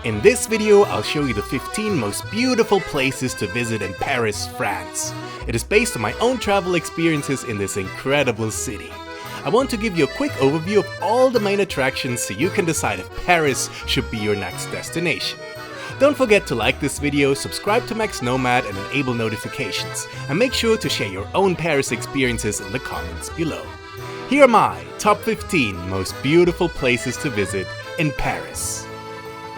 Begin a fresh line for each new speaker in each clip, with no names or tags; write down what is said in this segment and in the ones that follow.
In this video, I'll show you the 15 most beautiful places to visit in Paris, France. It is based on my own travel experiences in this incredible city. I want to give you a quick overview of all the main attractions so you can decide if Paris should be your next destination. Don't forget to like this video, subscribe to Max Nomad and enable notifications, and make sure to share your own Paris experiences in the comments below. Here are my top 15 most beautiful places to visit in Paris.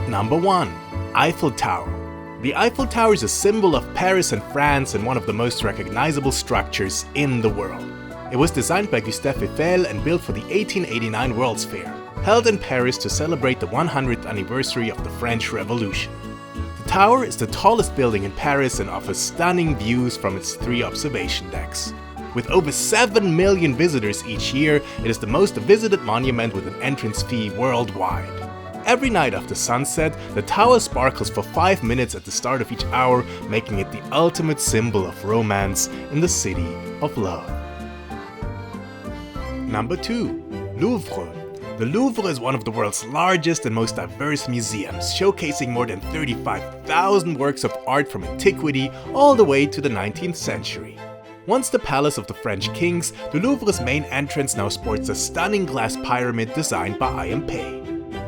Number 1. Eiffel Tower. The Eiffel Tower is a symbol of Paris and France and one of the most recognizable structures in the world. It was designed by Gustave Eiffel and built for the 1889 World's Fair, held in Paris to celebrate the 100th anniversary of the French Revolution. The tower is the tallest building in Paris and offers stunning views from its 3 observation decks. With over 7 million visitors each year, it is the most visited monument with an entrance fee worldwide. Every night after sunset, the tower sparkles for 5 minutes at the start of each hour, making it the ultimate symbol of romance in the city of love. Number 2. Louvre. The Louvre is one of the world's largest and most diverse museums, showcasing more than 35,000 works of art from antiquity all the way to the 19th century. Once the palace of the French kings, the Louvre's main entrance now sports a stunning glass pyramid designed by I.M.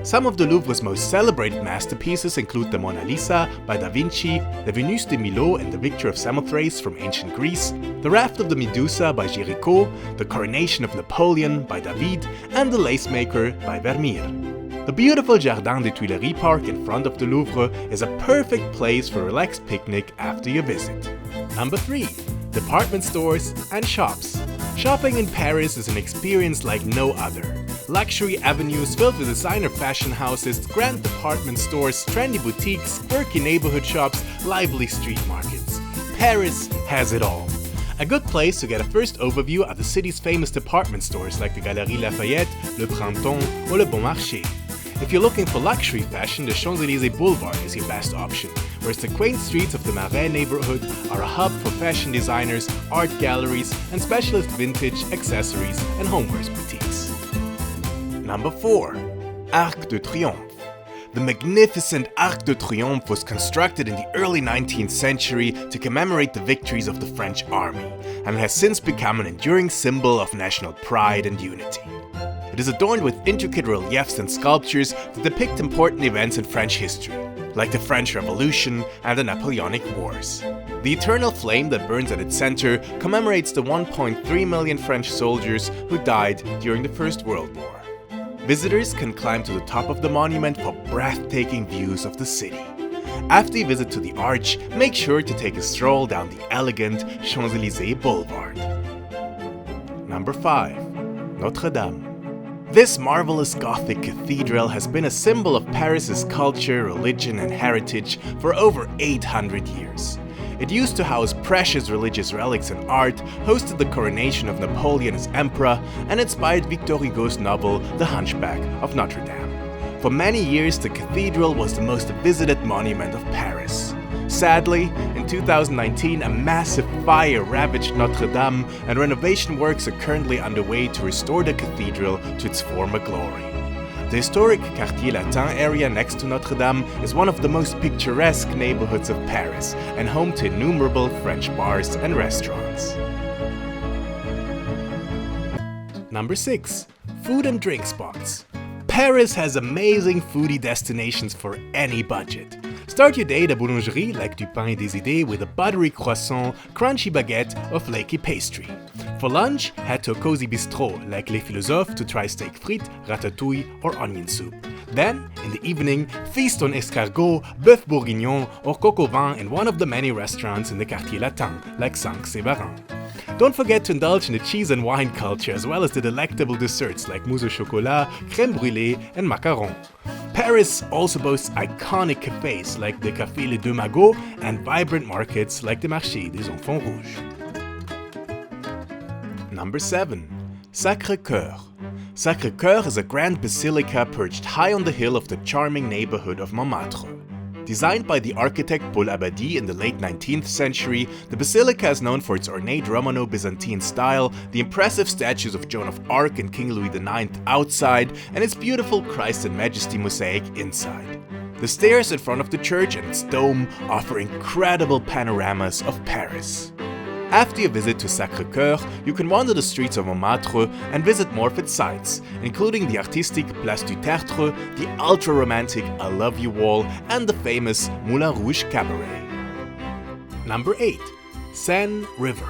Some of the Louvre's most celebrated masterpieces include the Mona Lisa by Da Vinci, the Venus de Milo and the Victor of Samothrace from ancient Greece, the Raft of the Medusa by Géricault, the Coronation of Napoleon by David, and the Lace Maker by Vermeer. The beautiful Jardin du Tuileries Park in front of the Louvre is a perfect place for a relaxed picnic after your visit. Number 3. Department stores and shops. Shopping in Paris is an experience like no other. Luxury avenues filled with designer fashion houses, grand department stores, trendy boutiques, quirky neighborhood shops, lively street markets. Paris has it all. A good place to get a first overview are the city's famous department stores like the Galeries Lafayette, Le Printemps, or Le Bon Marché. If you're looking for luxury fashion, the Champs-Élysées Boulevard is your best option, whereas the quaint streets of the Marais neighborhood are a hub for fashion designers, art galleries, and specialist vintage, accessories, and homewares boutiques. Number 4. Arc de Triomphe. The magnificent Arc de Triomphe was constructed in the early 19th century to commemorate the victories of the French army, and has since become an enduring symbol of national pride and unity. It is adorned with intricate reliefs and sculptures that depict important events in French history, like the French Revolution and the Napoleonic Wars. The eternal flame that burns at its center commemorates the 1.3 million French soldiers who died during the First World War. Visitors can climb to the top of the monument for breathtaking views of the city. After you visit to the arch, make sure to take a stroll down the elegant Champs-Élysées Boulevard. Number 5. Notre-Dame. This marvelous Gothic cathedral has been a symbol of Paris's culture, religion, and heritage for over 800 years. It used to house precious religious relics and art, hosted the coronation of Napoleon as emperor, and inspired Victor Hugo's novel The Hunchback of Notre Dame. For many years, the cathedral was the most visited monument of Paris. Sadly, in 2019, a massive fire ravaged Notre Dame, and renovation works are currently underway to restore the cathedral to its former glory. The historic Quartier Latin area next to Notre Dame is one of the most picturesque neighborhoods of Paris and home to innumerable French bars and restaurants. Number 6. Food and drink spots. Paris has amazing foodie destinations for any budget. Start your day at a boulangerie like Du Pain et des Idées with a buttery croissant, crunchy baguette, or flaky pastry. For lunch, head to a cozy bistro like Les Philosophes to try steak frites, ratatouille, or onion soup. Then, in the evening, feast on escargot, bœuf bourguignon, or coq au vin in one of the many restaurants in the Quartier Latin like Saint-Séverin. Don't forget to indulge in the cheese and wine culture as well as the delectable desserts like mousse au chocolat, crème brûlée, and macaron. Paris also boasts iconic cafes like the Café Les Deux Magots and vibrant markets like the Marché des Enfants Rouges. Number 7. Sacré-Cœur. Sacré-Cœur is a grand basilica perched high on the hill of the charming neighborhood of Montmartre. Designed by the architect Paul Abadie in the late 19th century, the basilica is known for its ornate Romano-Byzantine style, the impressive statues of Joan of Arc and King Louis IX outside, and its beautiful Christ and Majesty mosaic inside. The stairs in front of the church and its dome offer incredible panoramas of Paris. After your visit to Sacré-Cœur, you can wander the streets of Montmartre and visit more of its sites, including the artistic Place du Tertre, the ultra-romantic I Love You Wall, and the famous Moulin Rouge Cabaret. Number 8. Seine River.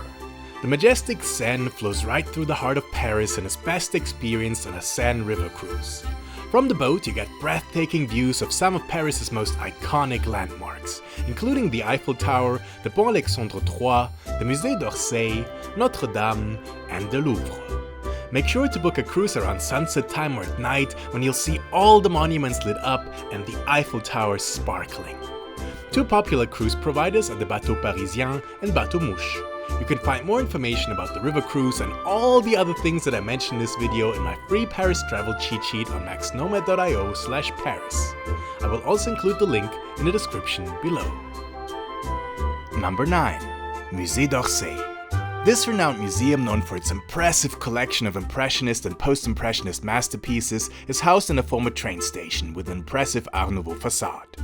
The majestic Seine flows right through the heart of Paris and is best experienced on a Seine River cruise. From the boat, you get breathtaking views of some of Paris's most iconic landmarks, including the Eiffel Tower, the Pont Alexandre III, the Musée d'Orsay, Notre-Dame, and the Louvre. Make sure to book a cruise around sunset time or at night when you'll see all the monuments lit up and the Eiffel Tower sparkling. Two popular cruise providers are the Bateau Parisien and Bateau Mouche. You can find more information about the river cruise and all the other things that I mentioned in this video in my free Paris travel cheat sheet on maxnomad.io/Paris. I will also include the link in the description below. Number 9. Musée d'Orsay. This renowned museum, known for its impressive collection of Impressionist and Post-Impressionist masterpieces, is housed in a former train station with an impressive Art Nouveau facade.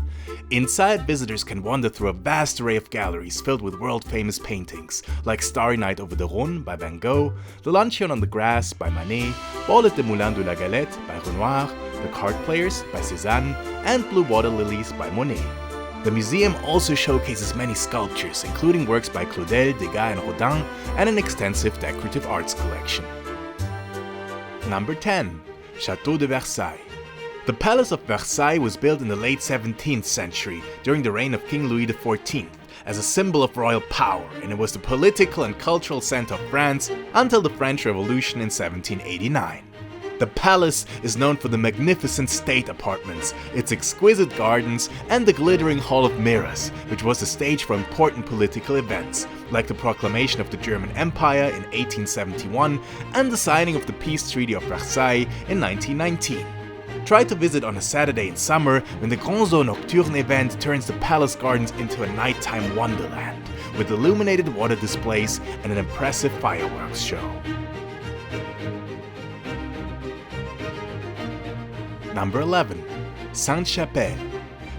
Inside, visitors can wander through a vast array of galleries filled with world-famous paintings, like Starry Night over the Rhône by Van Gogh, The Luncheon on the Grass by Manet, Ball at the Moulin de la Galette by Renoir, The Card Players by Cézanne, and Blue Water Lilies by Monet. The museum also showcases many sculptures, including works by Claudel, Degas, and Rodin, and an extensive decorative arts collection. Number 10. Château de Versailles. The Palace of Versailles was built in the late 17th century during the reign of King Louis XIV as a symbol of royal power, and it was the political and cultural center of France until the French Revolution in 1789. The palace is known for the magnificent state apartments, its exquisite gardens, and the glittering Hall of Mirrors, which was the stage for important political events, like the proclamation of the German Empire in 1871 and the signing of the Peace Treaty of Versailles in 1919. Try to visit on a Saturday in summer when the Grand Zoo Nocturne event turns the palace gardens into a nighttime wonderland, with illuminated water displays and an impressive fireworks show. Number 11. Sainte-Chapelle.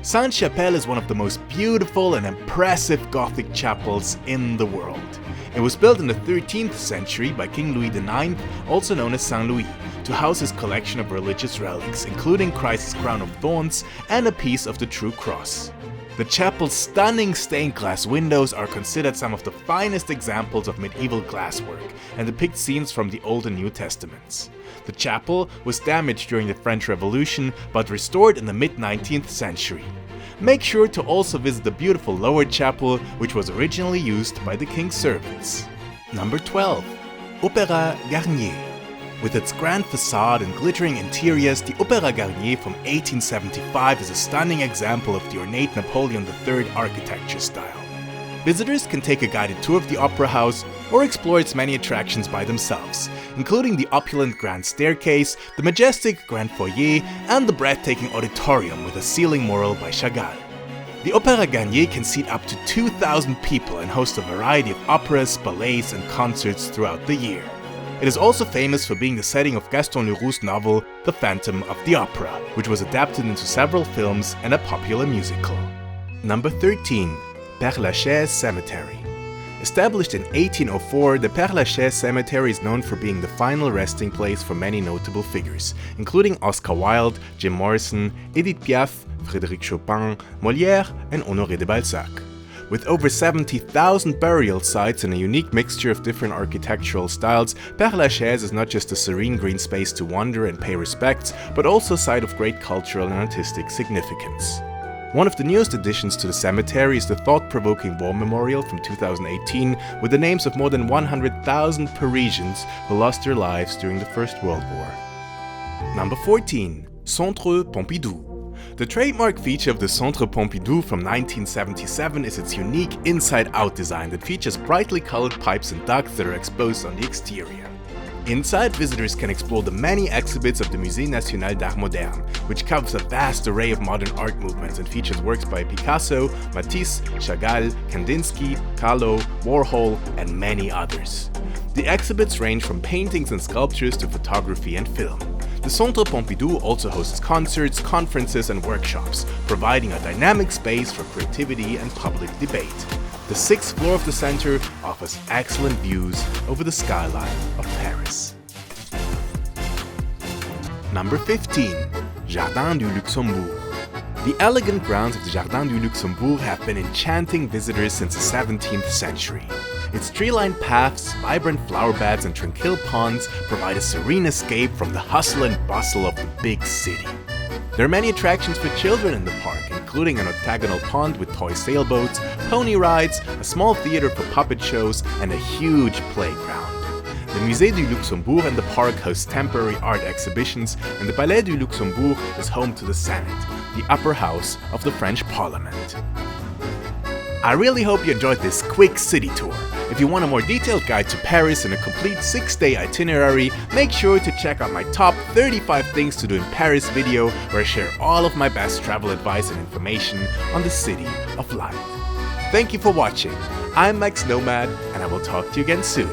Sainte-Chapelle is one of the most beautiful and impressive Gothic chapels in the world. It was built in the 13th century by King Louis IX, also known as Saint Louis, to house his collection of religious relics, including Christ's crown of thorns and a piece of the True Cross. The chapel's stunning stained glass windows are considered some of the finest examples of medieval glasswork and depict scenes from the Old and New Testaments. The chapel was damaged during the French Revolution but restored in the mid-19th century. Make sure to also visit the beautiful lower chapel, which was originally used by the king's servants. Number 12. Opéra Garnier. With its grand facade and glittering interiors, the Opéra Garnier from 1875 is a stunning example of the ornate Napoleon III architecture style. Visitors can take a guided tour of the opera house or explore its many attractions by themselves, including the opulent grand staircase, the majestic grand foyer, and the breathtaking auditorium with a ceiling mural by Chagall. The Opéra Garnier can seat up to 2,000 people and host a variety of operas, ballets, and concerts throughout the year. It is also famous for being the setting of Gaston Leroux's novel The Phantom of the Opera, which was adapted into several films and a popular musical. Number 13. Père Lachaise Cemetery. Established in 1804, the Père Lachaise Cemetery is known for being the final resting place for many notable figures, including Oscar Wilde, Jim Morrison, Edith Piaf, Frédéric Chopin, Molière, and Honoré de Balzac. With over 70,000 burial sites and a unique mixture of different architectural styles, Père Lachaise is not just a serene green space to wander and pay respects, but also a site of great cultural and artistic significance. One of the newest additions to the cemetery is the thought-provoking war memorial from 2018 with the names of more than 100,000 Parisians who lost their lives during the First World War. Number 14. Centre Pompidou. The trademark feature of the Centre Pompidou from 1977 is its unique inside-out design that features brightly colored pipes and ducts that are exposed on the exterior. Inside, visitors can explore the many exhibits of the Musée National d'Art Moderne, which covers a vast array of modern art movements and features works by Picasso, Matisse, Chagall, Kandinsky, Kahlo, Warhol, and many others. The exhibits range from paintings and sculptures to photography and film. The Centre Pompidou also hosts concerts, conferences and workshops, providing a dynamic space for creativity and public debate. The 6th floor of the center offers excellent views over the skyline of Paris. Number 15. Jardin du Luxembourg. The elegant grounds of the Jardin du Luxembourg have been enchanting visitors since the 17th century. Its tree-lined paths, vibrant flower beds and tranquil ponds provide a serene escape from the hustle and bustle of the big city. There are many attractions for children in the park, including an octagonal pond with toy sailboats, pony rides, a small theater for puppet shows, and a huge playground. The Musée du Luxembourg and the park host temporary art exhibitions, and the Palais du Luxembourg is home to the Senate, the upper house of the French Parliament. I really hope you enjoyed this quick city tour. If you want a more detailed guide to Paris and a complete 6-day itinerary, make sure to check out my top 35 things to do in Paris video, where I share all of my best travel advice and information on the city of light. Thank you for watching. I'm Max Nomad, and I will talk to you again soon.